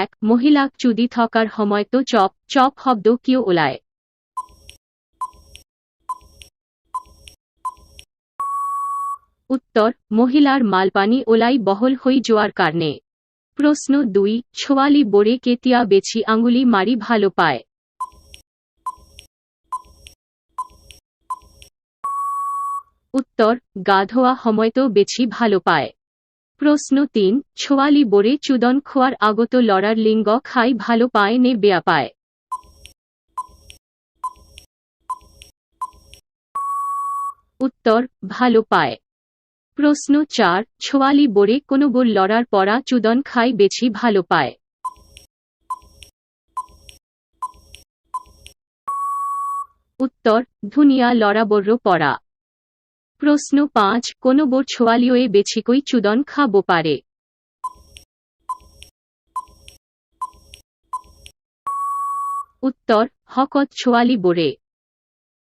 এক মহিলাক চুদি থকার সময়তো চপ চপ শব্দ কিয় ওলায়? উত্তর মহিলার মালপানি ওলাই বহল হই যাওয়ার কারণে। প্রশ্ন 2 ছোয়ালি বোরে কেতিয়া বেছি আঙুলি মারি ভালো পায়? উত্তর গা ধোয়া সময়তো বেছি ভালো পায়। প্রশ্ন 3 ছোয়ালি বোরে চুদন খোয়ার আগত লড়ার লিঙ্গ খাই ভালো পায় নে বেয়া পায়? উত্তর ভালো পায়। প্রশ্ন 4 ছোয়ালি বোরে কোনো বোর লড়ার পরা চুদন খাই বেছি ভালো পায়? উত্তর ধুনিয়া লড়া বর্র পরা। প্রশ্ন 5 কোনো বোর ছোয়ালিওয়ে বেছিকই চুদন খাবো পারে? উত্তর হকত ছোয়ালি বোরে।